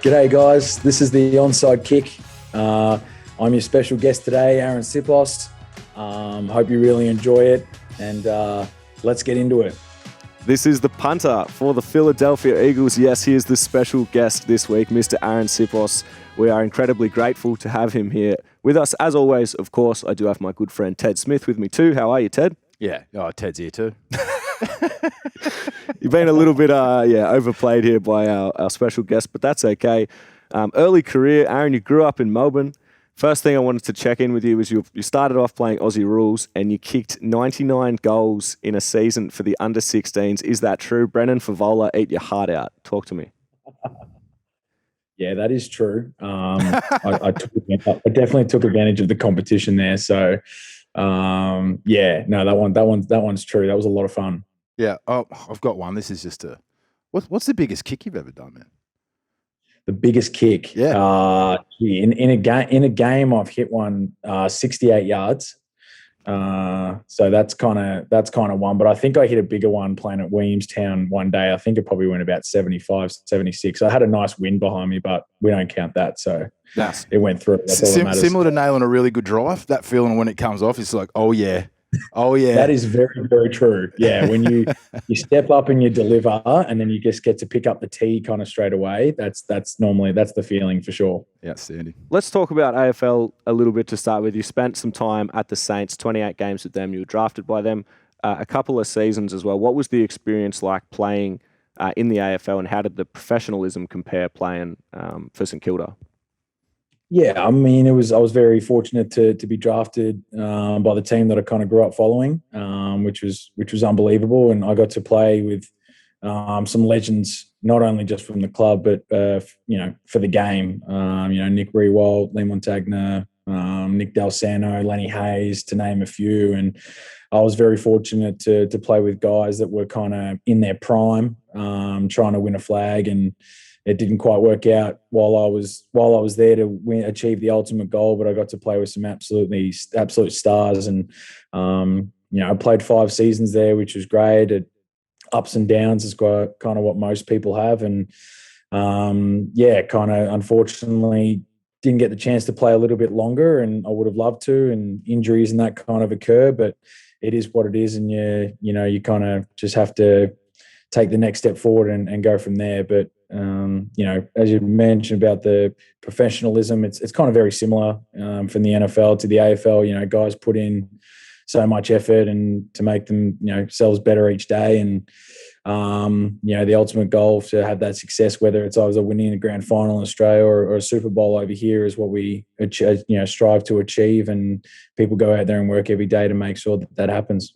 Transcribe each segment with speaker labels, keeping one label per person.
Speaker 1: G'day guys, this is the Onside Kick. I'm your special guest today, Arryn Siposs. Hope you really enjoy it, and let's get into it.
Speaker 2: This is the punter for the Philadelphia Eagles. Yes, he is the special guest this week, Mr. Arryn Siposs. We are incredibly grateful to have him here with us. As always, of course, I do have my good friend Ted Smith with me too. How are you, Ted?
Speaker 3: Yeah, Ted's here too.
Speaker 2: You've been a little bit overplayed here by our special guest, but that's okay. Early career, Arryn, you grew up in Melbourne. First thing I wanted to check in with you was you started off playing Aussie rules and you kicked 99 goals in a season for the under-16s. Is that true? Brennan Favola, eat your heart out. Talk to me.
Speaker 1: Yeah, that is true. I definitely took advantage of the competition there. So, that one's true. That was a lot of fun.
Speaker 3: Yeah. Oh, I've got one. This is just what's the biggest kick you've ever done, man?
Speaker 1: The biggest kick.
Speaker 3: Yeah.
Speaker 1: In a game, I've hit one 68 yards. So that's kind of one. But I think I hit a bigger one playing at Williamstown one day. I think it probably went about 75, 76. I had a nice wind behind me, but we don't count that. So it went through. That's all that matters.
Speaker 3: Similar to nailing a really good drive. That feeling when it comes off, it's like, oh yeah. Oh yeah,
Speaker 1: that is very, very true. Yeah, when you step up and you deliver, and then you just get to pick up the tee kind of straight away. That's the feeling for sure.
Speaker 3: Yeah, Sandy.
Speaker 2: Let's talk about AFL a little bit to start with. You spent some time at the Saints, 28 games with them. You were drafted by them a couple of seasons as well. What was the experience like playing in the AFL, and how did the professionalism compare playing for St Kilda?
Speaker 1: Yeah, I mean, I was very fortunate to be drafted by the team that I kind of grew up following, which was unbelievable, and I got to play with some legends, not only just from the club, but for the game. Nick Rewald, Lee Montagna, Nick Dalsano, Lenny Hayes, to name a few, and I was very fortunate to play with guys that were kind of in their prime, trying to win a flag, and it didn't quite work out while I was there to achieve the ultimate goal, but I got to play with some absolute stars, and I played 5 seasons there, which was great. Ups and downs is kind of what most people have, and kind of unfortunately didn't get the chance to play a little bit longer, and I would have loved to, and injuries and that kind of occur, but it is what it is, and you kind of just have to take the next step forward and go from there. But as you mentioned about the professionalism, it's kind of very similar from the NFL to the AFL. Guys put in so much effort and to make themselves better each day, and the ultimate goal to have that success, whether it's either winning a grand final in Australia or a Super Bowl over here, is what we strive to achieve, and people go out there and work every day to make sure that happens.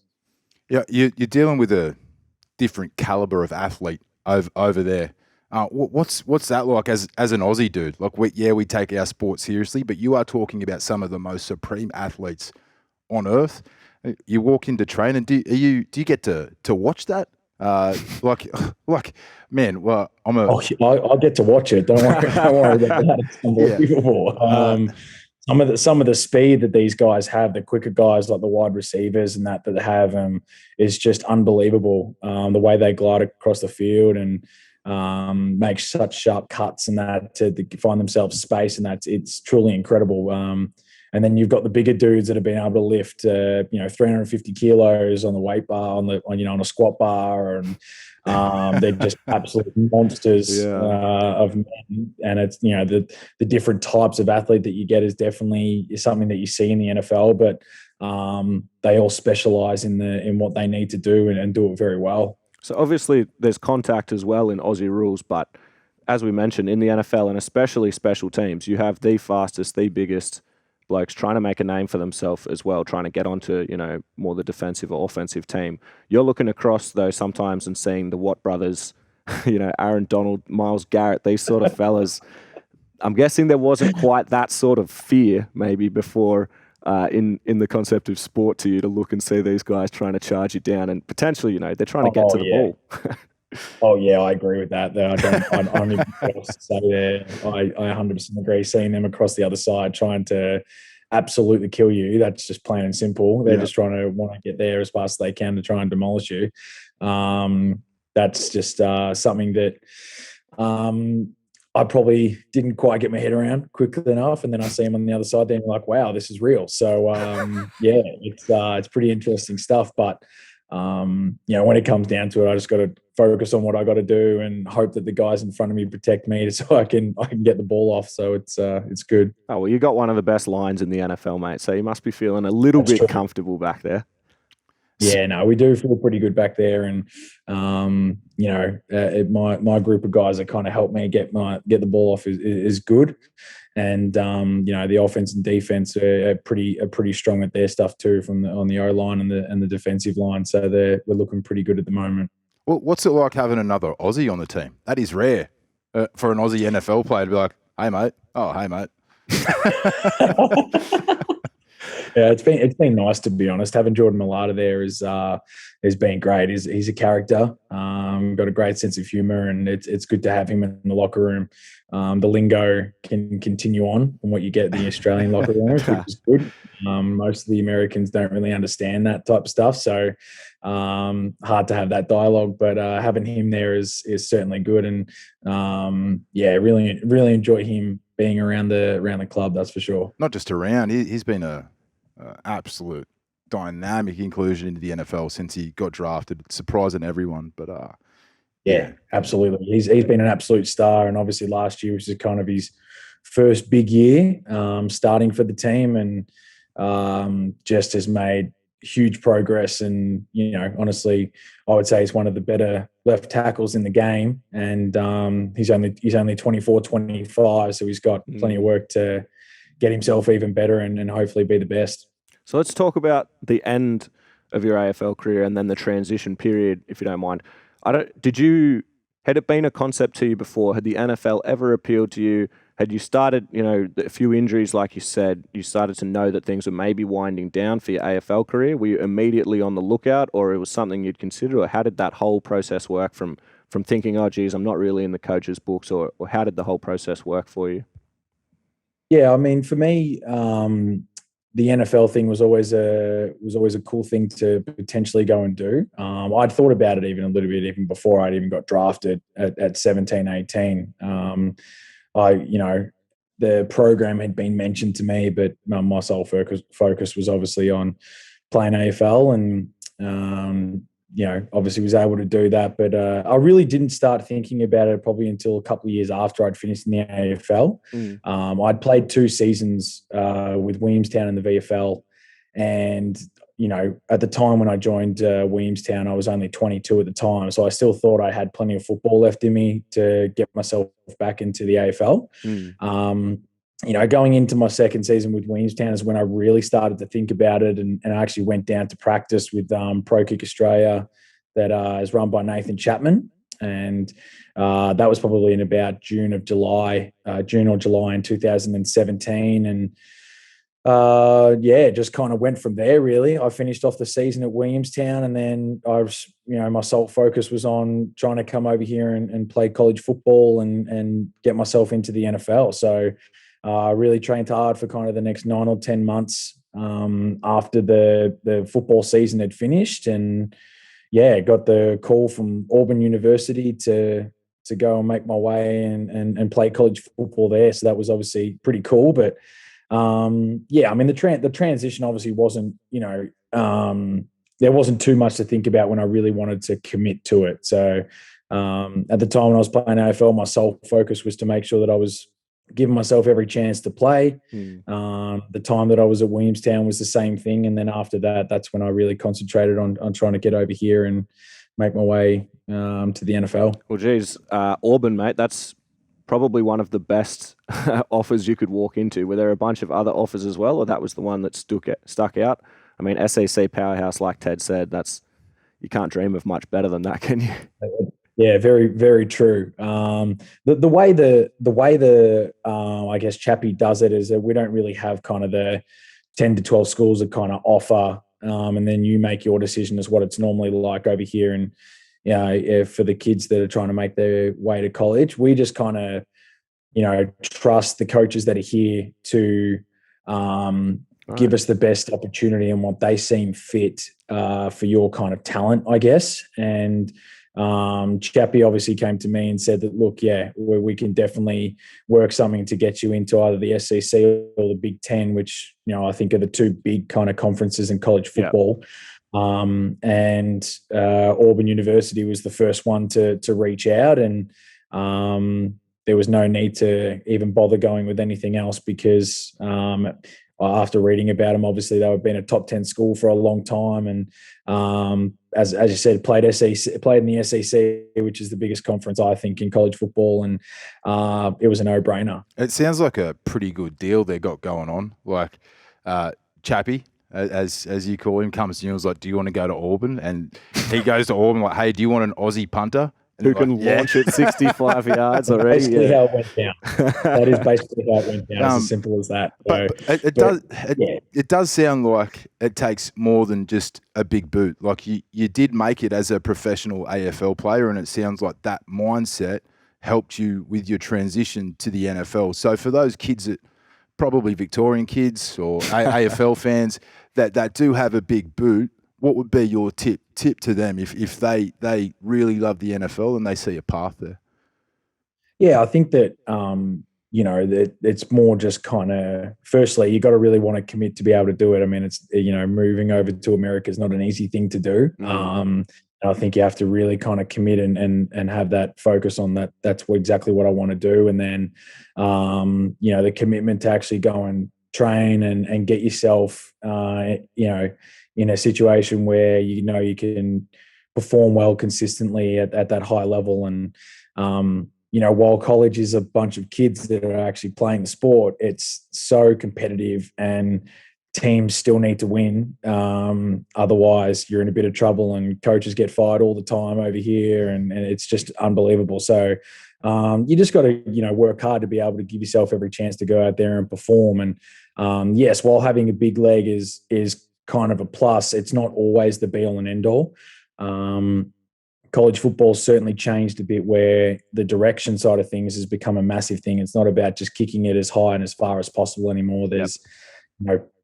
Speaker 3: Yeah, you're dealing with a different caliber of athlete over there. What's that like as an Aussie dude? Like, we take our sport seriously, but you are talking about some of the most supreme athletes on earth. You walk into training. Do you get to watch that? Man. Well,
Speaker 1: I'll get to watch it. Don't worry about that. It's unbelievable. Yeah. Some of the speed that these guys have, the quicker guys like the wide receivers and that they have, is just unbelievable. The way they glide across the field and make such sharp cuts and that to find themselves space, and it's truly incredible. And then you've got the bigger dudes that have been able to lift 350 kilos on the weight bar on a squat bar, and they're just absolute monsters of men. And it's the different types of athlete that you get is definitely something that you see in the NFL, but they all specialize in what they need to do and do it very well.
Speaker 2: So obviously there's contact as well in Aussie rules, but as we mentioned, in the NFL and especially special teams, you have the fastest, the biggest blokes trying to make a name for themselves as well, trying to get onto, more the defensive or offensive team. You're looking across though sometimes and seeing the Watt brothers, Aaron Donald, Myles Garrett, these sort of fellas. I'm guessing there wasn't quite that sort of fear maybe before in the concept of sport to you to look and see these guys trying to charge you down, and potentially, they're trying to get to the ball.
Speaker 1: Oh yeah, I agree with that. I don't even know what else to say there. I 100% agree. Seeing them across the other side trying to absolutely kill you, that's just plain and simple. They're just want to get there as fast as they can to try and demolish you. That's just something that I probably didn't quite get my head around quickly enough, and then I see him on the other side. Then I'm like, wow, this is real. So yeah, it's pretty interesting stuff. But when it comes down to it, I just got to focus on what I got to do and hope that the guys in front of me protect me, so I can get the ball off. So it's good.
Speaker 2: Oh, well, you got one of the best lines in the NFL, mate. So you must be feeling a little bit comfortable back there.
Speaker 1: Yeah, no, we do feel pretty good back there, and my group of guys that kind of help me get the ball off is good, and the offense and defense are pretty strong at their stuff too, on the O line and the defensive line. So we're looking pretty good at the moment.
Speaker 3: Well, what's it like having another Aussie on the team? That is rare for an Aussie NFL player to be like, "Hey mate, oh hey mate."
Speaker 1: Yeah, it's been nice, to be honest. Having Jordan Mailata there has been great. He's a character. Got a great sense of humor, and it's good to have him in the locker room. The lingo can continue on from what you get in the Australian locker room, which is good. Most of the Americans don't really understand that type of stuff, so hard to have that dialogue. But having him there is certainly good, and really enjoy him being around the club. That's for sure.
Speaker 3: Not just around, he's been a absolute dynamic inclusion into the NFL since he got drafted, surprising everyone. But
Speaker 1: yeah, absolutely. He's been an absolute star, and obviously last year was kind of his first big year starting for the team, and just has made huge progress. And honestly, I would say he's one of the better left tackles in the game, and he's only 24, 25, so he's got plenty of work to get himself even better and hopefully be the best.
Speaker 2: So let's talk about the end of your AFL career and then the transition period, if you don't mind. Had it been a concept to you before? Had the NFL ever appealed to you? Had you started, a few injuries, like you said, you started to know that things were maybe winding down for your AFL career? Were you immediately on the lookout, or it was something you'd consider? Or how did that whole process work from thinking, oh, geez, I'm not really in the coach's books, or how did the whole process work for you?
Speaker 1: Yeah, I mean, for me, the NFL thing was always a cool thing to potentially go and do. I'd thought about it even a little bit, even before I'd even got drafted at 17, 18. The program had been mentioned to me, but my sole focus was obviously on playing AFL, and obviously was able to do that. But I really didn't start thinking about it probably until a couple of years after I'd finished in the AFL. I'd played 2 seasons with Williamstown in the VFL, and at the time when I joined Williamstown, I was only 22 at the time, so I still thought I had plenty of football left in me to get myself back into the AFL. Going into my second season with Williamstown is when I really started to think about it, and I actually went down to practice with Pro Kick Australia that is run by Nathan Chapman, and that was probably in about June or July in 2017, and just kind of went from there, really. I finished off the season at Williamstown, and then I was, my sole focus was on trying to come over here and play college football and get myself into the NFL. So I really trained hard for kind of the next 9 or 10 months after the football season had finished, and got the call from Auburn University to go and make my way and play college football there. So that was obviously pretty cool, but I mean, the transition obviously wasn't, there wasn't too much to think about when I really wanted to commit to it. So at the time when I was playing AFL, my sole focus was to make sure that I was giving myself every chance to play. The time that I was at Williamstown was the same thing. And then after that, that's when I really concentrated on trying to get over here and make my way to the NFL.
Speaker 2: Well, geez, Auburn, mate, that's probably one of the best offers you could walk into. Were there a bunch of other offers as well, or that was the one that stuck out? I mean, SEC powerhouse, like Ted said, you can't dream of much better than that, can you?
Speaker 1: Yeah, very, very true. The way the I guess Chappie does it is that we don't really have kind of the 10 to 12 schools that kind of offer, and then you make your decision as what it's normally like over here. And for the kids that are trying to make their way to college, we just kind of trust the coaches that are here to give us the best opportunity and what they seem fit for your kind of talent, I guess. And Chappie obviously came to me and said that, look, yeah, we can definitely work something to get you into either the SEC or the Big Ten, which, I think are the two big kind of conferences in college football. And Auburn University was the first one to reach out, and there was no need to even bother going with anything else because after reading about them, obviously they were been a top 10 school for a long time, and as you said, played in the SEC, which is the biggest conference I think in college football, and it was a no-brainer.
Speaker 3: It sounds like a pretty good deal they got going on. Like Chappie, as you call him, comes to you and was like, "Do you want to go to Auburn?" And he goes to Auburn like, "Hey, do you want an Aussie punter
Speaker 2: who can launch it 65 yards already?"
Speaker 1: Basically, how it went down. That is basically how it went down. It's as simple as that.
Speaker 3: But it does sound like it takes more than just a big boot. Like you did make it as a professional AFL player, and it sounds like that mindset helped you with your transition to the NFL. So for those kids that probably Victorian kids or AFL fans that do have a big boot, what would be your tip to them if they really love the NFL and they see a path there?
Speaker 1: Yeah, I think that that it's more just kind of, firstly, you got to really want to commit to be able to do it. I mean, it's moving over to America is not an easy thing to do. I think you have to really kind of commit and have that focus on that. That's exactly what I want to do. And then, the commitment to actually go and train and get yourself, in a situation where you can perform well consistently at that high level. And while college is a bunch of kids that are actually playing the sport, it's so competitive and teams still need to win. Otherwise, you're in a bit of trouble, and coaches get fired all the time over here, and it's just unbelievable. So you just got to work hard to be able to give yourself every chance to go out there and perform. And yes, while having a big leg is kind of a plus, it's not always the be all and end all. College football certainly changed a bit, where the direction side of things has become a massive thing. It's not about just kicking it as high and as far as possible anymore. There's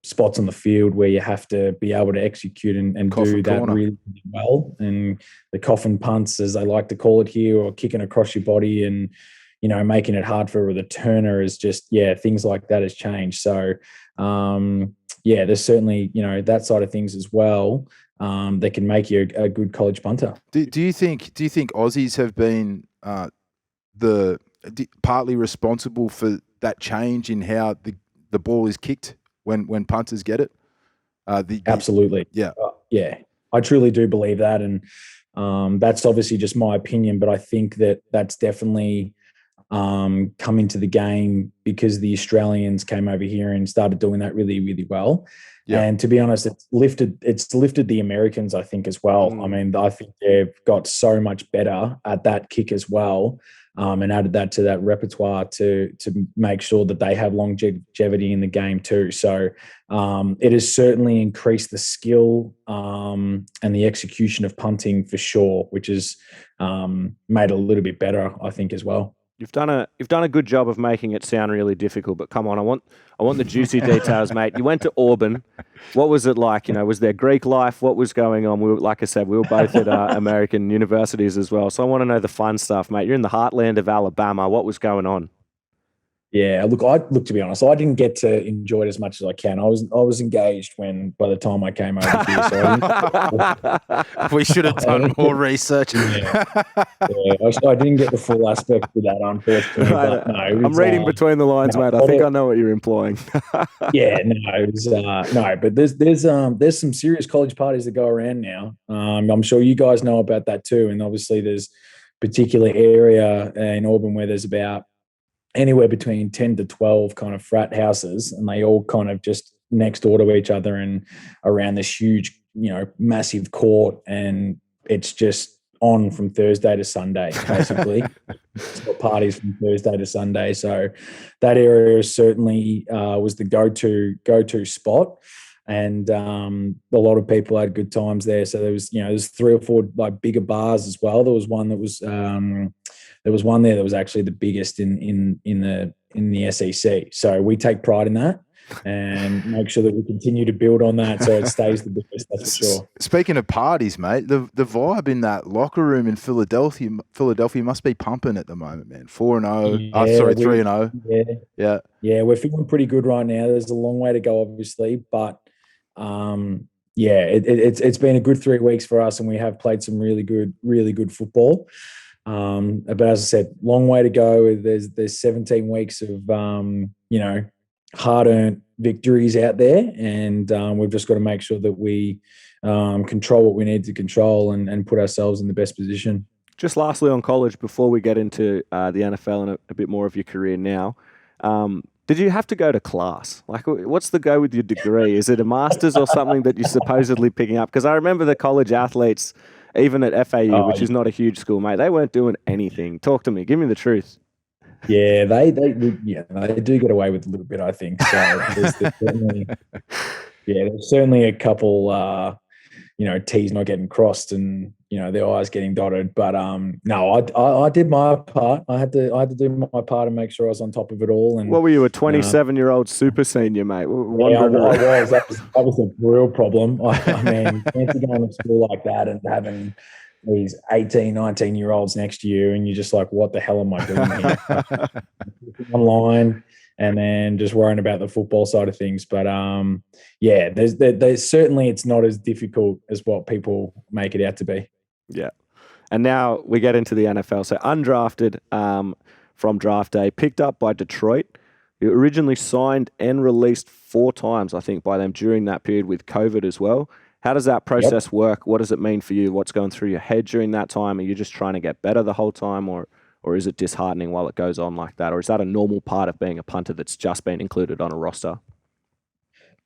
Speaker 1: spots on the field where you have to be able to execute and do that really well. And the coffin punts, as they like to call it here, or kicking across your body and, making it hard for the returner is just, things like that has changed. So, there's certainly, that side of things as well that can make you a good college punter.
Speaker 3: Do you think Aussies have been partly responsible for that change in how the ball is kicked when punters get it?
Speaker 1: Absolutely.
Speaker 3: Yeah.
Speaker 1: I truly do believe that. And that's obviously just my opinion, but I think that's definitely come into the game because the Australians came over here and started doing that really, really well. Yeah. And to be honest, it's lifted the Americans, I think, as well. I mean, I think they've got so much better at that kick as well. And added that to that repertoire to make sure that they have longevity in the game too. So it has certainly increased the skill and the execution of punting for sure, which has made it a little bit better, I think, as well.
Speaker 2: You've done a good job of making it sound really difficult, but come on, I want the juicy details, mate. You went to Auburn. What was it like? Was there Greek life? What was going on? Like I said, we were both at American universities as well, so I want to know the fun stuff, mate. You're in the heartland of Alabama. What was going on?
Speaker 1: Yeah, look. To be honest, I didn't get to enjoy it as much as I can. I was engaged by the time I came over here. So
Speaker 3: we should have done more research.
Speaker 1: I didn't get the full aspect of that, unfortunately. But no,
Speaker 2: I'm reading between the lines, mate. I think I know what you're implying.
Speaker 1: But there's some serious college parties that go around now. I'm sure you guys know about that too. And obviously, there's a particular area in Auburn where there's about anywhere between 10 to 12 kind of frat houses, and they all kind of just next door to each other and around this huge, massive court. And it's just on from Thursday to Sunday, basically. It's got parties from Thursday to Sunday. So that area certainly was the go-to spot. And a lot of people had good times there. So there's 3 or 4 like bigger bars as well. There was one that was there was one there that was actually the biggest in the SEC. So we take pride in that. and make sure that we continue to build on that so it stays the best, that's for sure.
Speaker 3: Speaking of parties, mate, the vibe in that locker room in Philadelphia must be pumping at the moment, man. 4-0.
Speaker 1: Yeah,
Speaker 3: 3-0.
Speaker 1: Yeah, we're feeling pretty good right now. There's a long way to go, obviously, but it's been a good 3 weeks for us, and we have played some really good football. But as I said, long way to go. There's 17 weeks of hard-earned victories out there, and we've just got to make sure that we control what we need to control and put ourselves in the best position.
Speaker 2: Just lastly on college, before we get into the NFL and a bit more of your career now, did you have to go to class? Like, what's the go with your degree? Is it a master's or something that you're supposedly picking up? Because I remember the college athletes, even at FAU, which is not a huge school, mate, they weren't doing anything. Talk to me. Give me the truth.
Speaker 1: Yeah, they do get away with a little bit, I think. So there's certainly a couple, T's not getting crossed and their I's getting dotted. But no, I did my part. I had to do my part and make sure I was on top of it all. And
Speaker 2: what were you, a 27-year-old super senior, mate?
Speaker 1: I was. That was a real problem. I mean, fancy going to school like that and having these 18, 19-year-olds next to you, and you're just like, what the hell am I doing here? Online, and then just worrying about the football side of things. But there's certainly, it's not as difficult as what people make it out to be.
Speaker 2: Yeah. And now we get into the NFL. So undrafted from draft day, picked up by Detroit. You originally signed and released 4 times, I think, by them during that period with COVID as well. How does that process work? What does it mean for you? What's going through your head during that time? Are you just trying to get better the whole time, or is it disheartening while it goes on like that? Or is that a normal part of being a punter that's just been included on a roster?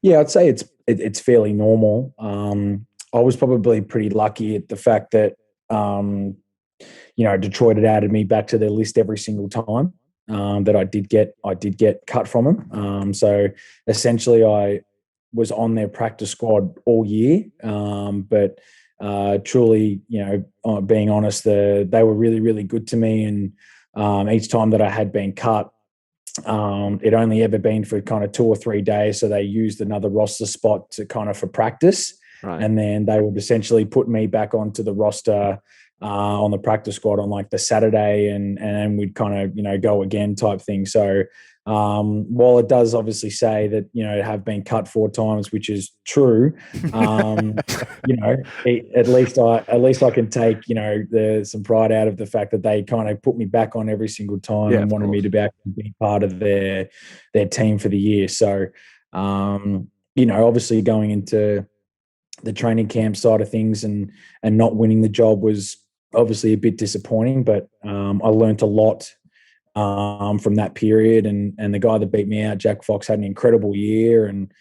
Speaker 1: Yeah, I'd say it's fairly normal. I was probably pretty lucky at the fact that, Detroit had added me back to their list every single time that I did get cut from them. So essentially I was on their practice squad all year. But truly, being honest, they were really, really good to me. And each time that I had been cut, it only ever been for kind of 2 or 3 days. So they used another roster spot to kind of for practice. Right. And then they would essentially put me back onto the roster on the practice squad on like the Saturday, and we'd kind of, go again type thing. So while it does obviously say that, have been cut 4 times, which is true, at least I can take, some pride out of the fact that they kind of put me back on every single time and wanted me to be part of their team for the year. So, obviously going into the training camp side of things and not winning the job was obviously a bit disappointing, but I learned a lot from that period, and the guy that beat me out, Jack Fox, had an incredible year, and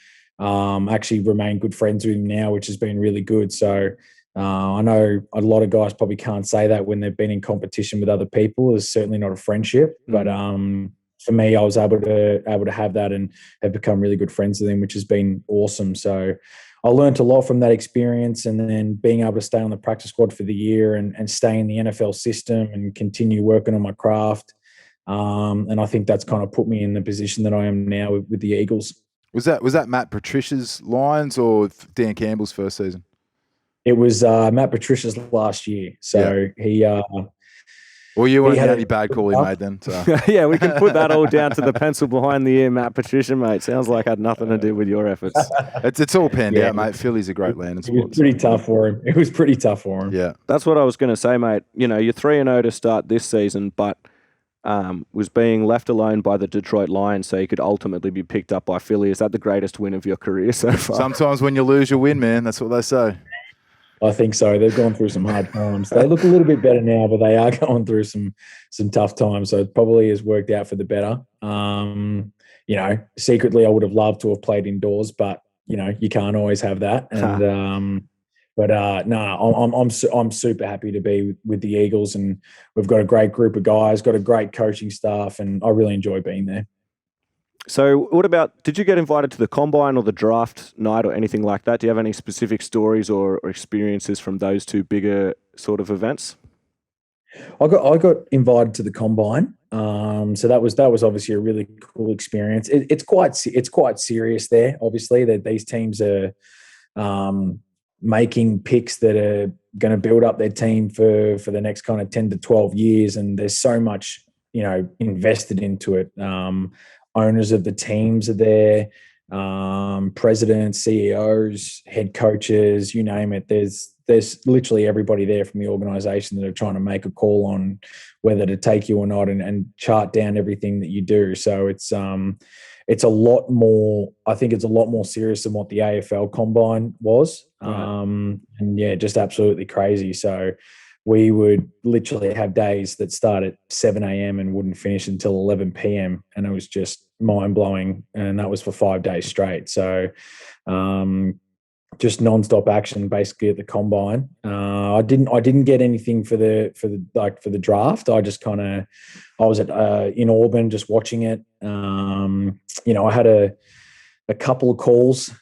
Speaker 1: actually remain good friends with him now, which has been really good. So I know a lot of guys probably can't say that when they've been in competition with other people. It's certainly not a friendship, but for me, I was able to have that and have become really good friends with him, which has been awesome. So I learned a lot from that experience, and then being able to stay on the practice squad for the year and stay in the NFL system and continue working on my craft. And I think that's kind of put me in the position that I am now with the Eagles.
Speaker 3: Was that Matt Patricia's lines or Dan Campbell's first season?
Speaker 1: It was Matt Patricia's last year. So he
Speaker 3: well, you weren't the only bad call he made then. So.
Speaker 2: Yeah, we can put that all down to the pencil behind the ear, Matt Patricia, mate. Sounds like it had nothing to do with your efforts.
Speaker 3: It's all panned out, mate. Philly's a great land in sports.
Speaker 1: It was pretty tough for him. It was pretty tough for him.
Speaker 3: Yeah.
Speaker 2: That's what I was going to say, mate. You're 3-0 to start this season, but was being left alone by the Detroit Lions so you could ultimately be picked up by Philly. Is that the greatest win of your career so far?
Speaker 3: Sometimes when you lose, you win, man. That's what they say.
Speaker 1: I think so. They've gone through some hard times. They look a little bit better now, but they are going through some tough times. So it probably has worked out for the better. Secretly, I would have loved to have played indoors, but you can't always have that. And I'm super happy to be with the Eagles, and we've got a great group of guys, got a great coaching staff, and I really enjoy being there.
Speaker 2: So what about, did you get invited to the combine or the draft night or anything like that? Do you have any specific stories or experiences from those 2 bigger sort of events?
Speaker 1: I got invited to the combine. So that was obviously a really cool experience. It's quite serious there. Obviously, that these teams are making picks that are going to build up their team for the next kind of 10 to 12 years, and there's so much invested into it. Owners of the teams are there, presidents, CEOs, head coaches, you name it. There's literally everybody there from the organization that are trying to make a call on whether to take you or not, and chart down everything that you do. So it's a lot more. I think it's a lot more serious than what the AFL combine was.
Speaker 2: Right.
Speaker 1: And yeah, just absolutely crazy. So we would literally have days that start at 7 a.m. and wouldn't finish until 11 p.m. And it was just mind blowing. And that was for 5 days straight. So just nonstop action basically at the combine. I didn't get anything for the draft. I was in Auburn just watching it. I had a couple of calls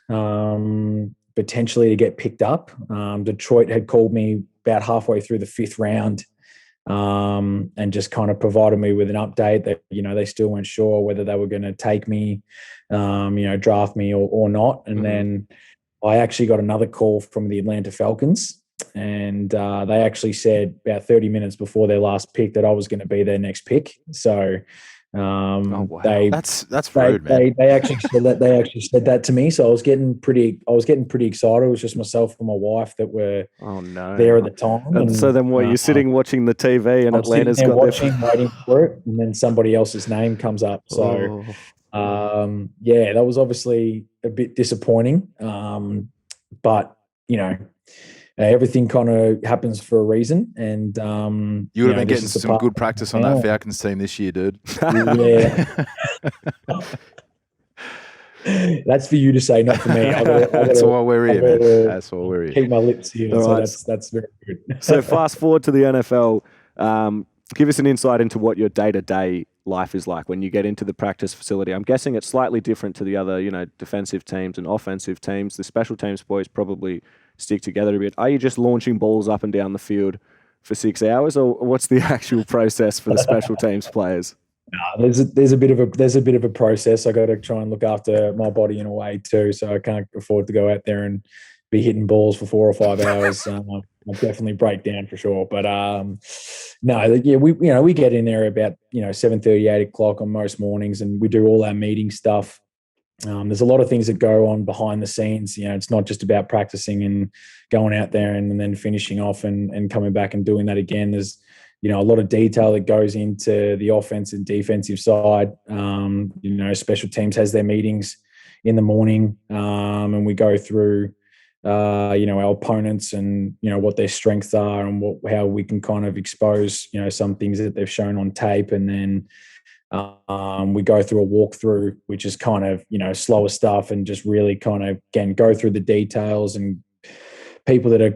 Speaker 1: potentially to get picked up. Detroit had called me about halfway through the 5th round and just kind of provided me with an update that they still weren't sure whether they were going to take me, draft me or not. And then I actually got another call from the Atlanta Falcons, and they actually said about 30 minutes before their last pick that I was going to be their next pick. So
Speaker 3: wow. That's rude, man.
Speaker 1: They actually said that to me. So I was getting pretty excited. It was just myself and my wife that were there at the time.
Speaker 2: And so then you're sitting watching the TV and Atlanta's got
Speaker 1: waiting for it, and then somebody else's name comes up. So that was obviously a bit disappointing. But everything kind of happens for a reason, and
Speaker 3: you would have been getting some good practice on that Falcons team this year, dude.
Speaker 1: Yeah. That's for you to say, not for me.
Speaker 3: That's why we're here, man. That's why we're here.
Speaker 1: Keep my lips here.
Speaker 2: All
Speaker 1: so
Speaker 2: right.
Speaker 1: that's very good.
Speaker 2: So fast forward to the NFL. Give us an insight into what your day-to-day life is like when you get into the practice facility. I'm guessing it's slightly different to the other, defensive teams and offensive teams. The special teams boys probably stick together a bit. Are you just launching balls up and down the field for 6 hours, or what's the actual process for the special teams players?
Speaker 1: No, there's a bit of a process. I got to try and look after my body in a way too, so I can't afford to go out there and be hitting balls for 4 or 5 hours. I'll definitely break down for sure. But we get in there about 7:30, 8 o'clock on most mornings, and we do all our meeting stuff. There's a lot of things that go on behind the scenes. It's not just about practicing and going out there and then finishing off and coming back and doing that again. There's a lot of detail that goes into the offense and defensive side. Special teams has their meetings in the morning, and we go through our opponents and what their strengths are and how we can kind of expose some things that they've shown on tape, and then we go through a walkthrough, which is kind of slower stuff and just really kind of again go through the details, and people that are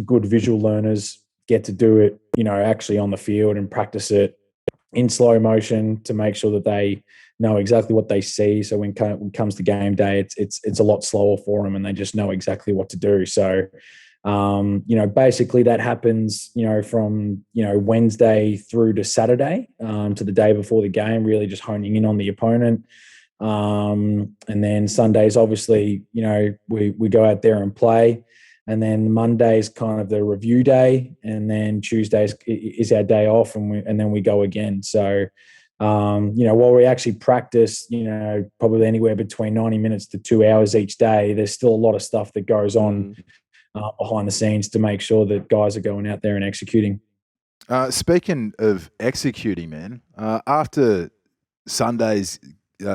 Speaker 1: good visual learners get to do it actually on the field and practice it in slow motion to make sure that they know exactly what they see. So when it comes to game day, it's a lot slower for them, and they just know exactly what to do. So, basically that happens, from, Wednesday through to Saturday, to the day before the game, really just honing in on the opponent. And then Sundays, obviously, we go out there and play. And then Monday's kind of the review day, and then Tuesdays is our day off, and then we go again. So, while we actually practice, probably anywhere between 90 minutes to 2 hours each day, there's still a lot of stuff that goes on behind the scenes to make sure that guys are going out there and executing.
Speaker 3: Speaking of executing, man, after Sunday's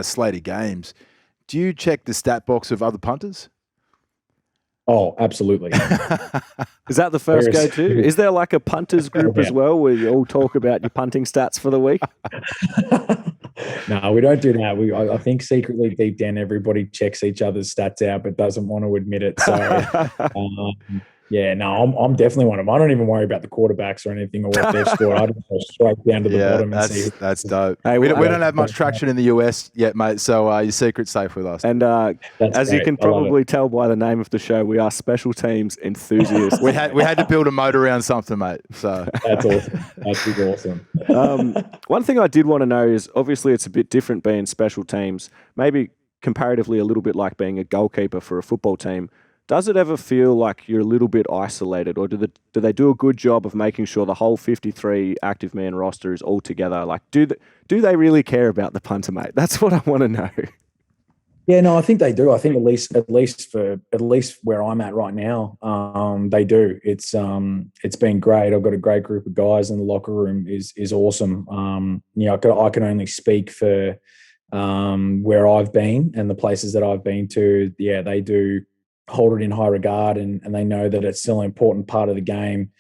Speaker 3: slate of games, do you check the stat box of other punters?
Speaker 1: Oh, absolutely.
Speaker 2: Is that the first go-to? Is there like a punters group as well where you all talk about your punting stats for the week?
Speaker 1: No, we don't do that. I think secretly deep down everybody checks each other's stats out but doesn't want to admit it. So, Yeah, no, I'm definitely one of them. I don't even worry about the quarterbacks or anything or what they've scored. I just go straight down to the bottom and see.
Speaker 3: That's dope.
Speaker 2: Hey,
Speaker 3: we don't have much traction in the US yet, mate. So your secret's safe with us.
Speaker 2: And as
Speaker 1: great.
Speaker 2: you can probably tell by the name of the show, we are special teams enthusiasts.
Speaker 3: we had to build a moat around something, mate. So
Speaker 1: that's awesome. That's awesome.
Speaker 2: One thing I did want to know is obviously it's a bit different being special teams, maybe comparatively a little bit like being a goalkeeper for a football team. Does it ever feel like you're a little bit isolated, or do they do a good job of making sure the whole 53 active man roster is all together? Like, do they really care about the punter, mate? That's what I want to know.
Speaker 1: Yeah, no, I think they do. I think at least where I'm at right now, they do. It's been great. I've got a great group of guys, and the locker room is awesome. I can only speak for where I've been and the places that I've been to. Yeah, they do hold it in high regard, and they know that it's still an important part of the game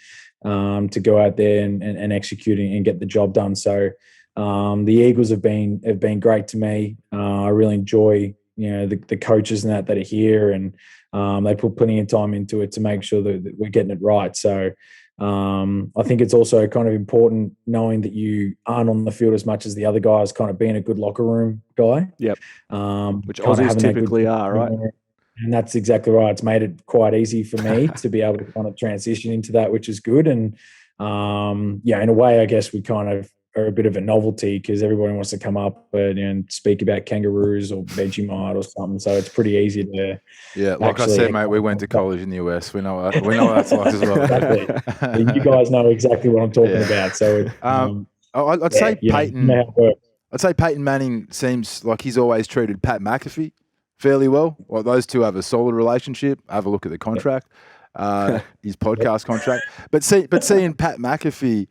Speaker 1: to go out there and execute and get the job done. So the Eagles have been great to me. I really enjoy the coaches and that are here, and they put plenty of time into it to make sure that we're getting it right. So I think it's also kind of important knowing that you aren't on the field as much as the other guys, kind of being a good locker room guy.
Speaker 2: Yep. Which Aussies typically are, right?
Speaker 1: And that's exactly right. It's made it quite easy for me to be able to kind of transition into that, which is good. And in a way, I guess we kind of are a bit of a novelty because everybody wants to come up and speak about kangaroos or Vegemite or something. So it's pretty easy to.
Speaker 3: Yeah, like I said, mate, we went to college in the US. We know what that's like as well.
Speaker 1: Exactly. You guys know exactly what I'm talking about. So
Speaker 3: I'd say Peyton. I'd say Peyton Manning seems like he's always treated Pat McAfee fairly well. Well, those two have a solid relationship. Have a look at the contract, his podcast contract. But seeing Pat McAfee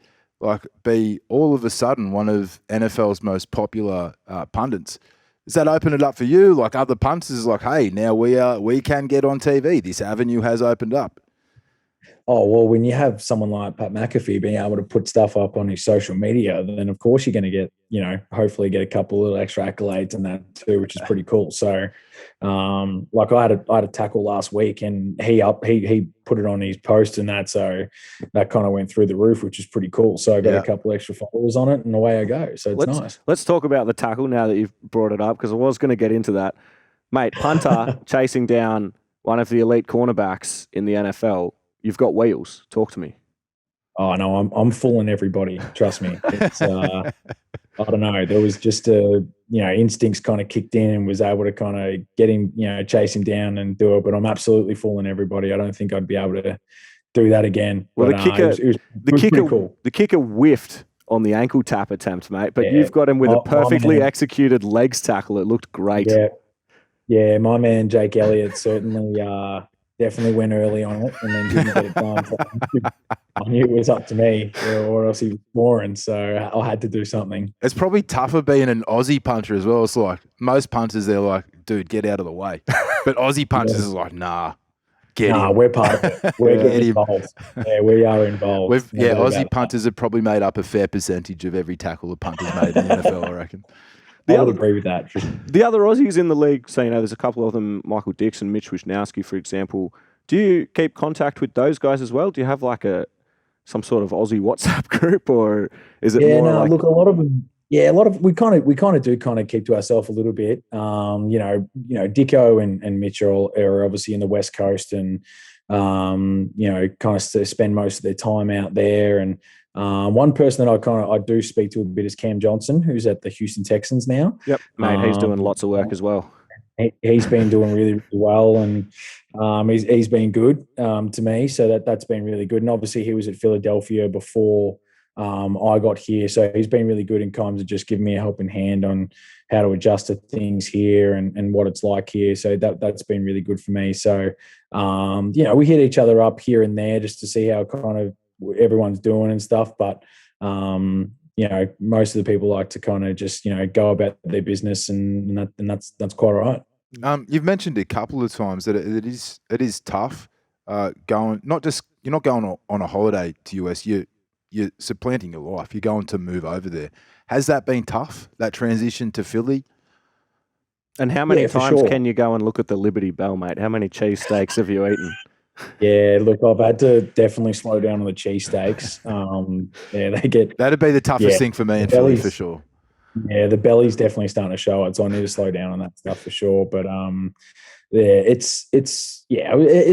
Speaker 3: be all of a sudden one of NFL's most popular pundits, does that open it up for you? Like other punters, hey, now we can get on TV. This avenue has opened up.
Speaker 1: Oh, well, when you have someone like Pat McAfee being able to put stuff up on his social media, then of course you're going to get, hopefully get a couple of little extra accolades and that too, which is pretty cool. So, I had a tackle last week, and he put it on his post and that, so that kind of went through the roof, which is pretty cool. So I got a couple extra followers on it, and away I go. So it's nice.
Speaker 2: Let's talk about the tackle now that you've brought it up, because I was going to get into that, mate. Punter chasing down one of the elite cornerbacks in the NFL. You've got wheels. Talk to me.
Speaker 1: Oh no, I'm fooling everybody. Trust me. It's I don't know. There was just instincts kind of kicked in and was able to kind of get him, chase him down and do it. But I'm absolutely fooling everybody. I don't think I'd be able to do that again.
Speaker 2: Well,
Speaker 1: but,
Speaker 2: the kicker whiffed on the ankle tap attempt, mate. But you've got him with a perfectly executed legs tackle. It looked great.
Speaker 1: Yeah. My man Jake Elliott certainly. Definitely went early on it and then didn't get it done. So I knew it was up to me or else he was scoring, so I had to do something.
Speaker 3: It's probably tougher being an Aussie punter as well. It's like most punters, they're like, dude, get out of the way. But Aussie punters is like, nah, get him.
Speaker 1: We're part of it. We're getting involved. Yeah, we are involved.
Speaker 3: Aussie punters have probably made up a fair percentage of every tackle a punter's made in the NFL, I reckon.
Speaker 1: I would agree with that.
Speaker 2: The other Aussies in the league, so there's a couple of them, Michael Dixon, Mitch Wisnowski, for example. Do you keep contact with those guys as well? Do you have some sort of Aussie WhatsApp group, or is it more like...
Speaker 1: Look, a lot of them. Yeah, we kind of do keep to ourselves a little bit. Dicko and Mitch are obviously in the West Coast, and kind of spend most of their time out there. And one person that I do speak to a bit is Cam Johnson, who's at the Houston Texans now.
Speaker 2: Yep, mate, he's doing lots of work as well.
Speaker 1: He's been doing really, really well, and he's been good to me. So that's been really good. And obviously he was at Philadelphia before I got here, so he's been really good in terms of just giving me a helping hand on how to adjust to things here and what it's like here. So that's been really good for me. So we hit each other up here and there just to see how kind of everyone's doing and stuff. But most of the people like to kind of just go about their business, and that's quite all right.
Speaker 3: You've mentioned a couple of times that it is tough going. You're not going on a holiday to US. You're supplanting your life. You're going to move over there. Has that been tough, that transition to Philly?
Speaker 2: And how many times can you go and look at the Liberty Bell, mate? How many cheesesteaks have you eaten?
Speaker 1: Yeah, look, I've had to definitely slow down on the cheesesteaks. They get
Speaker 3: That'd be the toughest thing for me in Philly for sure.
Speaker 1: Yeah, the belly's definitely starting to show it, so I need to slow down on that stuff for sure. But yeah, it's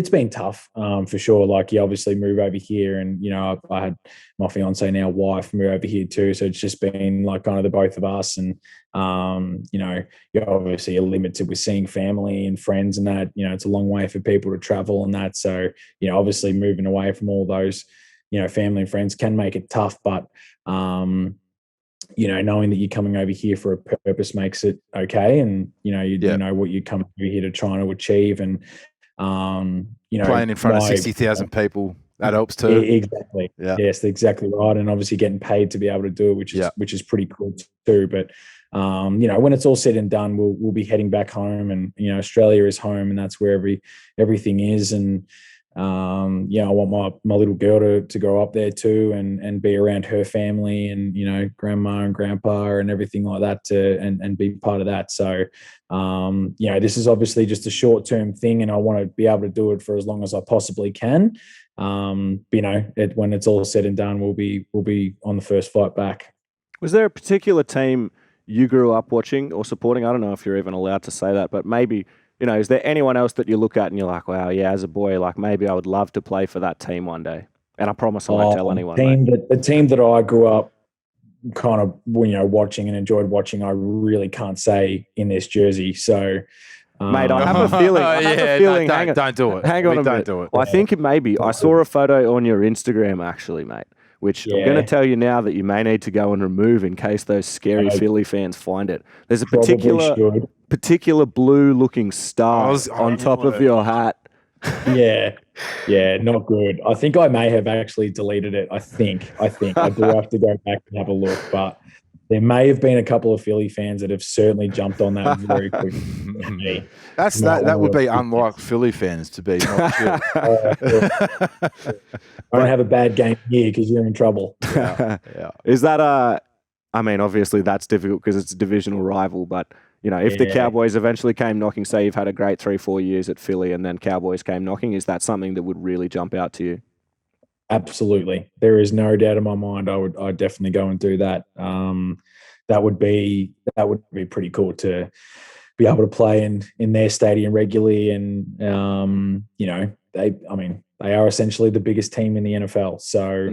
Speaker 1: been tough for sure. Like you obviously move over here, and I had my fiance now wife move over here too, so it's just been like kind of the both of us, and you're obviously limited with seeing family and friends, and that it's a long way for people to travel and that. So obviously moving away from all those family and friends can make it tough, but knowing that you're coming over here for a purpose makes it okay. And, you know what you're coming over here to try to achieve. And,
Speaker 3: playing in front of 60,000 people, that helps too.
Speaker 1: Exactly. Yeah. Yes, exactly right. And obviously getting paid to be able to do it, which is pretty cool too. But, when it's all said and done, we'll be heading back home, and, Australia is home, and that's where everything is. And, I want my little girl to grow up there too, and be around her family, and grandma and grandpa and everything like that, and be part of that. So this is obviously just a short-term thing, and I want to be able to do it for as long as I possibly can. When it's all said and done, we'll be on the first flight back.
Speaker 2: Was there a particular team you grew up watching or supporting? I don't know if you're even allowed to say that, but maybe is there anyone else that you look at and you're like, wow, yeah, as a boy, like maybe I would love to play for that team one day? And I promise I won't tell anyone.
Speaker 1: The team that I grew up kind of, watching and enjoyed watching, I really can't say in this jersey. So,
Speaker 2: mate, I have a feeling.
Speaker 3: Don't do it.
Speaker 2: Hang on a minute.
Speaker 3: Don't do it.
Speaker 2: I think I saw a photo on your Instagram actually, mate, which I'm going to tell you now that you may need to go and remove in case those scary Philly fans find it. There's a particular blue-looking star on top of your hat.
Speaker 1: Yeah, not good. I think I may have actually deleted it. I think I do have to go back and have a look, but there may have been a couple of Philly fans that have certainly jumped on that very quickly.
Speaker 3: That would be unlike Philly fans to be not sure.
Speaker 1: Don't have a bad game here because you're in trouble.
Speaker 3: Yeah.
Speaker 2: Is that I mean, obviously that's difficult because it's a divisional rival, but if the Cowboys eventually came knocking, say you've had a great 3-4 years at Philly and then Cowboys came knocking, is that something that would really jump out to you?
Speaker 1: Absolutely. There is no doubt in my mind I'd definitely go and do that. That would be pretty cool to be able to play in their stadium regularly, and they are essentially the biggest team in the NFL. So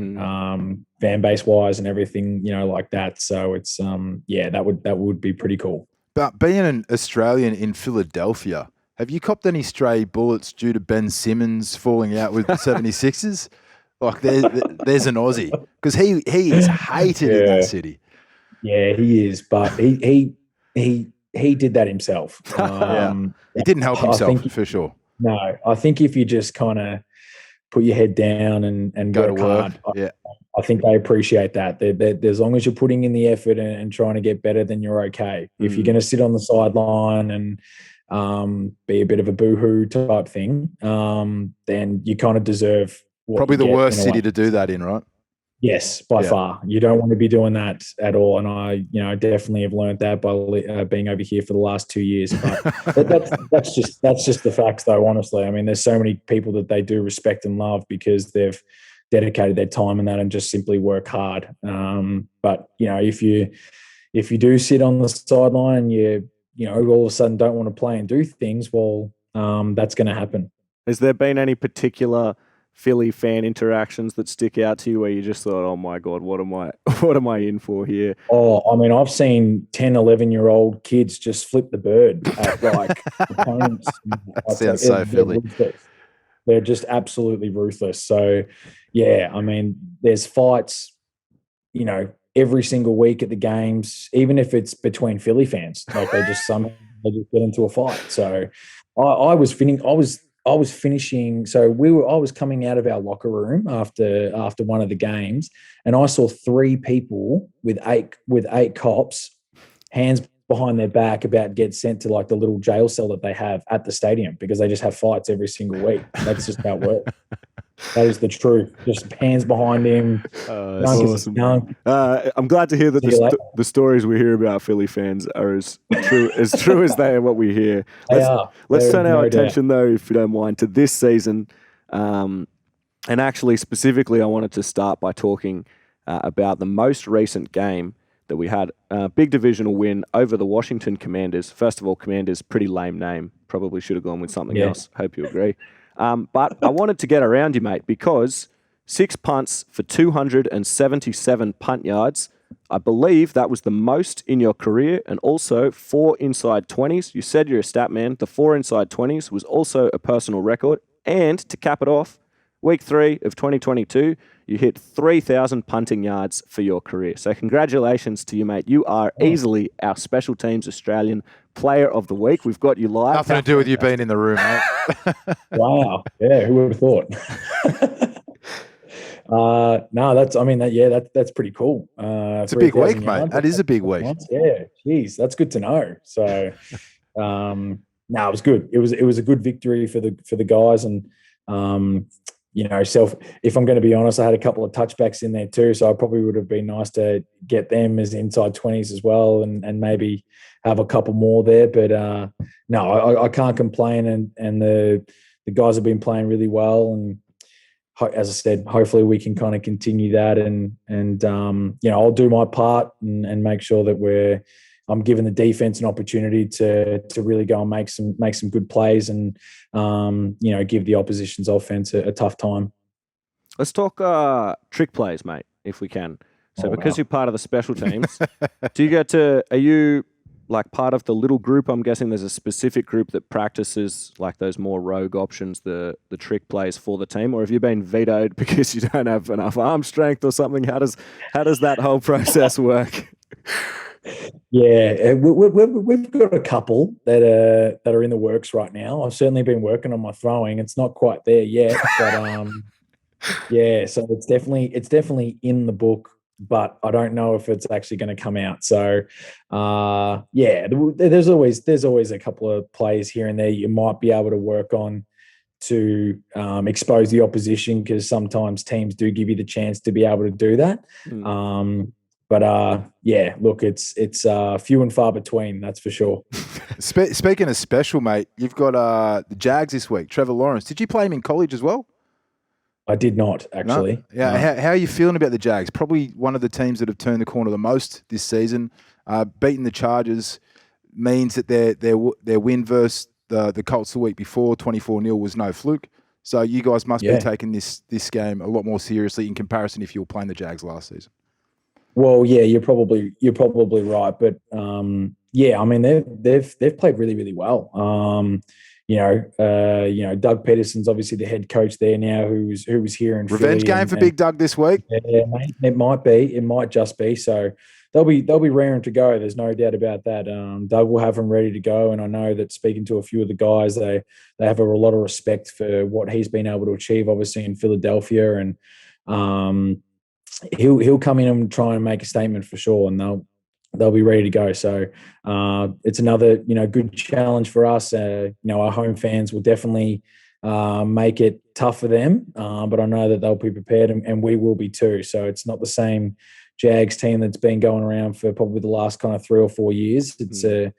Speaker 1: fan base wise and everything, like that. So it's that would be pretty cool.
Speaker 3: But being an Australian in Philadelphia, have you copped any stray bullets due to Ben Simmons falling out with the 76ers? Like there's an Aussie, because he is hated in that city.
Speaker 1: Yeah, he is, but he did that himself.
Speaker 3: He didn't help himself for sure.
Speaker 1: No, I think if you just kind of put your head down and
Speaker 3: go
Speaker 1: work
Speaker 3: to work,
Speaker 1: hard, I think they appreciate that. As long as you're putting in the effort and trying to get better, then you're okay. If you're going to sit on the sideline and be a bit of a boohoo type thing, then you kind of deserve
Speaker 3: probably the worst city to do that in, right?
Speaker 1: Yes, by far. You don't want to be doing that at all. And I, definitely have learned that by being over here for the last 2 years. But that's just the facts, though. Honestly, I mean, there's so many people that they do respect and love because they've dedicated their time in that and just simply work hard. But if you do sit on the sideline, you all of a sudden don't want to play and do things, well, that's going to happen.
Speaker 2: Has there been any particular Philly fan interactions that stick out to you where you just thought, oh my God, what am I in for here?
Speaker 1: Oh, I mean, I've seen 10, 11-year-old kids just flip the bird at opponents.
Speaker 3: That sounds so Philly.
Speaker 1: They're just absolutely ruthless. So, yeah, I mean, there's fights, every single week at the games, even if it's between Philly fans. Like they just get into a fight. So I was finishing. So I was coming out of our locker room after one of the games, and I saw 3 people with eight cops, hands behind their back, about to get sent to like the little jail cell that they have at the stadium because they just have fights every single week. That's just how it works. That is the truth. Just hands behind him.
Speaker 2: That's awesome. I'm glad to hear that the stories we hear about Philly fans are as true as they are what we hear. Let's turn our attention, though, if you don't mind, to this season. And actually, specifically, I wanted to start by talking about the most recent game that we had. Big divisional win over the Washington Commanders. First of all, Commanders, pretty lame name. Probably should have gone with something else. Hope you agree. But I wanted to get around you, mate, because 6 punts for 277 punt yards. I believe that was the most in your career, and also 4 inside 20s. You said you're a stat man. The 4 inside 20s was also a personal record. And to cap it off, week 3 of 2022, you hit 3,000 punting yards for your career. So congratulations to you, mate. You are easily our special teams Australian player of the week. We've got you live.
Speaker 3: Nothing to do with you being in the room, mate.
Speaker 1: Wow. Yeah, who would have thought? That's pretty cool.
Speaker 3: It's a big week, mate. That is a big week.
Speaker 1: Yeah, geez, that's good to know. So, it was good. It was a good victory for the guys, and if I'm going to be honest, I had a couple of touchbacks in there too, so I probably would have been nice to get them as inside 20s as well, and maybe have a couple more there. But I can't complain, and the guys have been playing really well, and as I said, hopefully we can kind of continue that, and I'll do my part and make sure that I'm giving the defense an opportunity to really go and make some good plays, and give the opposition's offense a tough time.
Speaker 2: Let's talk trick plays, mate, if we can. So because you're part of the special teams, are you like part of the little group? I'm guessing there's a specific group that practices like those more rogue options, the trick plays for the team, or have you been vetoed because you don't have enough arm strength or something? How does that whole process work?
Speaker 1: Yeah, we've got a couple that are in the works right now. I've certainly been working on my throwing. It's not quite there yet, but so it's definitely in the book, but I don't know if it's actually going to come out. So there's always a couple of plays here and there you might be able to work on to expose the opposition, because sometimes teams do give you the chance to be able to do that. Look, it's few and far between, that's for sure.
Speaker 3: Speaking of special, mate, you've got the Jags this week. Trevor Lawrence. Did you play him in college as well?
Speaker 1: I did not, actually.
Speaker 3: No? Yeah. How are you feeling about the Jags? Probably one of the teams that have turned the corner the most this season. Beating the Chargers means that their win versus the Colts the week before, 24-0, was no fluke. So you guys must be taking this game a lot more seriously in comparison if you were playing the Jags last season.
Speaker 1: Well, yeah, you're probably right, but they've played really, really well. Doug Peterson's obviously the head coach there now, who was here in
Speaker 3: revenge
Speaker 1: Philly,
Speaker 3: game for Big Doug this week.
Speaker 1: Yeah, mate, it might just be. So they'll be raring to go. There's no doubt about that. Doug will have them ready to go, and I know that speaking to a few of the guys, they have a lot of respect for what he's been able to achieve, obviously in Philadelphia, and he'll come in and try and make a statement for sure, and they'll be ready to go. So it's another good challenge for us. Our home fans will definitely make it tough for them, but I know that they'll be prepared, and we will be too. So it's not the same Jags team that's been going around for probably the last kind of 3 or 4 years. It's a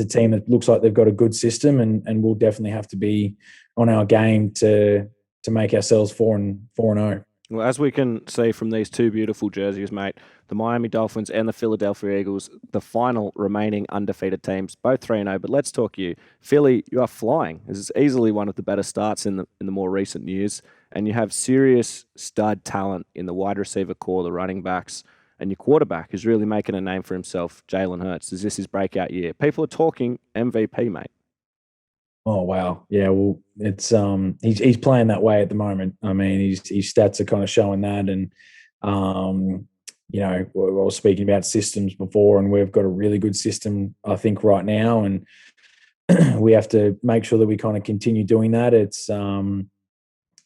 Speaker 1: team that looks like they've got a good system, and we'll definitely have to be on our game to make ourselves 4-0.
Speaker 2: Well, as we can see from these two beautiful jerseys, mate, the Miami Dolphins and the Philadelphia Eagles, the final remaining undefeated teams, both 3-0. But let's talk you. Philly, you are flying. This is easily one of the better starts in the more recent years. And you have serious stud talent in the wide receiver core, the running backs, and your quarterback is really making a name for himself, Jalen Hurts. Is this his breakout year? People are talking MVP, mate.
Speaker 1: Oh wow, yeah. Well, it's he's playing that way at the moment. I mean, his stats are kind of showing that, and I was speaking about systems before, and we've got a really good system, I think, right now, and we have to make sure that we kind of continue doing that. It's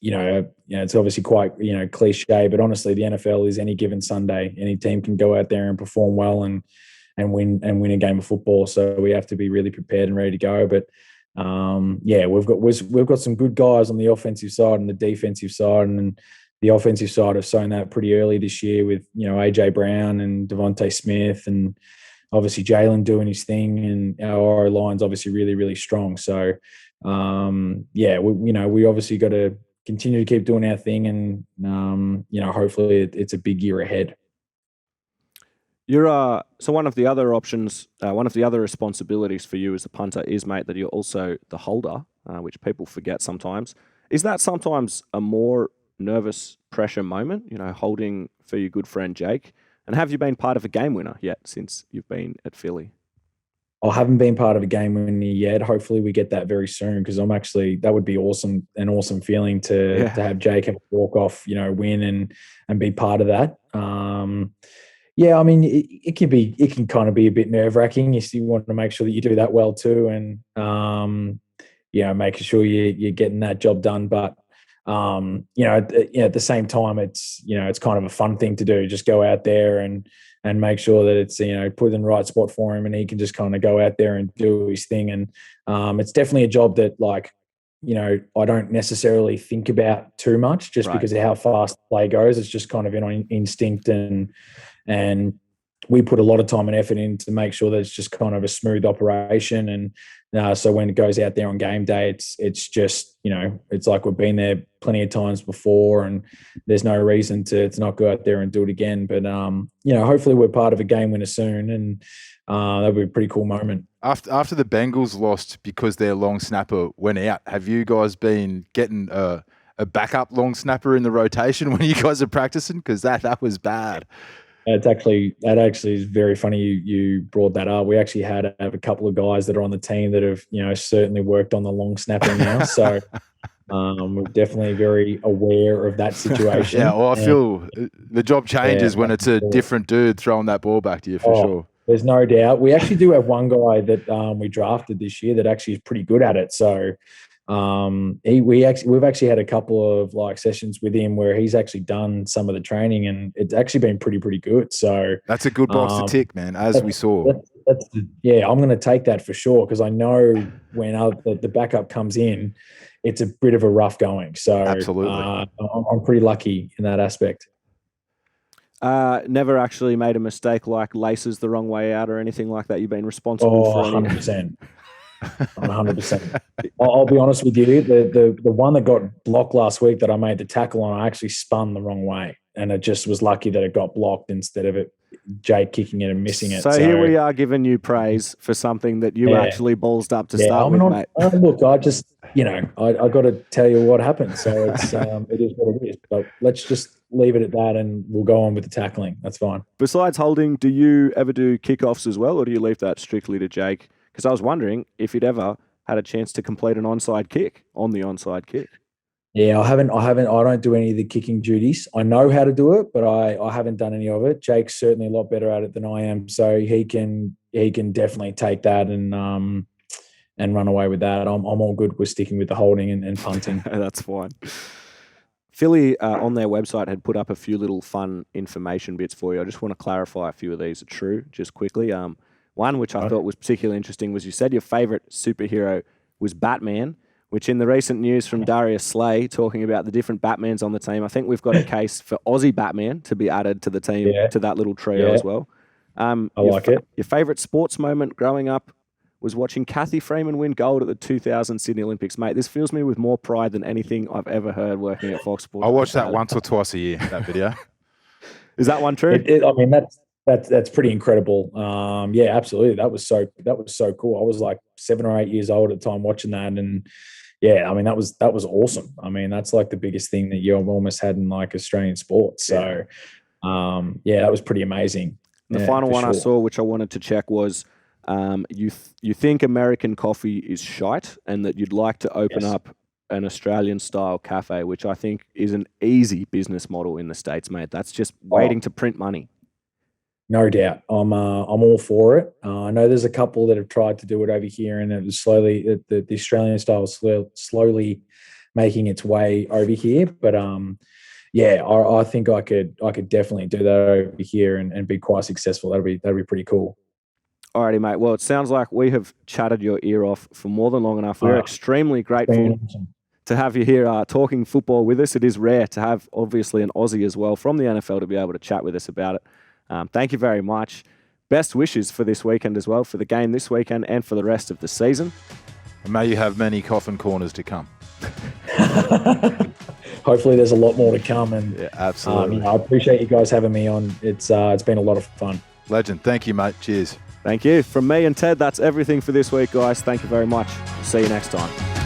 Speaker 1: it's obviously quite cliche, but honestly, the NFL is any given Sunday. Any team can go out there and perform well and win a game of football. So we have to be really prepared and ready to go. But we've got some good guys on the offensive side and the defensive side, and the offensive side have shown that pretty early this year with AJ Brown and Devontae Smith, and obviously Jalen doing his thing, and our line's obviously really, really strong. So we obviously got to continue to keep doing our thing, and hopefully it's a big year ahead.
Speaker 2: You're so one of the other options, one of the other responsibilities for you as the punter is, mate, that you're also the holder, which people forget sometimes. Is that sometimes a more nervous pressure moment, holding for your good friend Jake? And have you been part of a game winner yet since you've been at Philly?
Speaker 1: I haven't been part of a game winner yet. Hopefully we get that very soon, because that would be awesome, an awesome feeling to have Jake have a walk off, win and be part of that. I mean, it can kind of be a bit nerve wracking. You still want to make sure that you do that well too, and making sure you're getting that job done. But at the same time, it's kind of a fun thing to do. Just go out there and make sure that it's put in the right spot for him, and he can just kind of go out there and do his thing. And it's definitely a job that I don't necessarily think about too much, just because of how fast the play goes. It's just kind of in instinct, and we put a lot of time and effort in to make sure that it's just kind of a smooth operation. And so when it goes out there on game day, it's just, it's like we've been there plenty of times before, and there's no reason to not go out there and do it again. But, hopefully we're part of a game winner soon, and that'll be a pretty cool moment.
Speaker 3: After the Bengals lost because their long snapper went out, have you guys been getting a backup long snapper in the rotation when you guys are practicing? Because that was bad.
Speaker 1: That actually is very funny you brought that up. We actually have a couple of guys that are on the team that have certainly worked on the long snapper now. So we're definitely very aware of that situation.
Speaker 3: Yeah, well, I feel the job changes when it's a different dude throwing that ball back to you for sure.
Speaker 1: There's no doubt. We actually do have one guy that we drafted this year that actually is pretty good at it. So we've actually had a couple of sessions with him where he's actually done some of the training, and it's actually been pretty good. So
Speaker 3: that's a good box to tick, man, as we saw.
Speaker 1: I'm going to take that for sure, because I know when the backup comes in, it's a bit of a rough going. So
Speaker 3: absolutely,
Speaker 1: I'm pretty lucky in that aspect.
Speaker 2: Never actually made a mistake like laces the wrong way out or anything like that? You've been responsible for
Speaker 1: 100%. 100%. I'll be honest with you. The one that got blocked last week that I made the tackle on, I actually spun the wrong way, and it just was lucky that it got blocked instead of Jake kicking it and missing it.
Speaker 2: So here we are giving you praise for something that you actually ballsed up to start with, mate.
Speaker 1: Look, I just I got to tell you what happened. So it's it is what it is. But let's just leave it at that, and we'll go on with the tackling. That's fine.
Speaker 2: Besides holding, do you ever do kickoffs as well, or do you leave that strictly to Jake? Because I was wondering if you'd ever had a chance to complete an onside kick on the onside kick.
Speaker 1: Yeah, I haven't. I don't do any of the kicking duties. I know how to do it, but I haven't done any of it. Jake's certainly a lot better at it than I am, so he can definitely take that and run away with that. I'm all good with sticking with the holding and punting.
Speaker 2: That's fine. Philly on their website had put up a few little fun information bits for you. I just want to clarify a few of these are true, just quickly. One, which I thought was particularly interesting, was you said your favourite superhero was Batman, which in the recent news from Darius Slay talking about the different Batmans on the team, I think we've got a case for Aussie Batman to be added to the team, to that little trio as well.
Speaker 1: I like it.
Speaker 2: Your favourite sports moment growing up was watching Kathy Freeman win gold at the 2000 Sydney Olympics. Mate, this fills me with more pride than anything I've ever heard working at Fox Sports.
Speaker 3: I watch that once or twice a year, that video.
Speaker 2: Is that one true?
Speaker 1: I mean, that's pretty incredible. Yeah, absolutely. That was so cool. I was like 7 or 8 years old at the time watching that, and yeah, I mean that was awesome. I mean, that's like the biggest thing that you've almost had in like Australian sports. So that was pretty amazing.
Speaker 2: The final one I saw, which I wanted to check, was you think American coffee is shite, and that you'd like to open up an Australian style cafe, which I think is an easy business model in the States, mate. That's just waiting to print money.
Speaker 1: No doubt. I'm all for it. I know there's a couple that have tried to do it over here, and it was slowly the Australian style is slowly making its way over here. But I think I could definitely do that over here and be quite successful. That'd be pretty cool.
Speaker 2: Alrighty, mate. Well, it sounds like we have chatted your ear off for more than long enough. We're extremely grateful to have you here talking football with us. It is rare to have, obviously, an Aussie as well from the NFL to be able to chat with us about it. Thank you very much. Best wishes for this weekend as well, for the game this weekend and for the rest of the season.
Speaker 3: And may you have many coffin corners to come.
Speaker 1: hopefully there's a lot more to come. And
Speaker 3: Yeah, absolutely.
Speaker 1: I appreciate you guys having me on. It's been a lot of fun.
Speaker 3: Legend. Thank you, mate. Cheers.
Speaker 2: Thank you. From me and Ted, that's everything for this week, guys. Thank you very much. See you next time.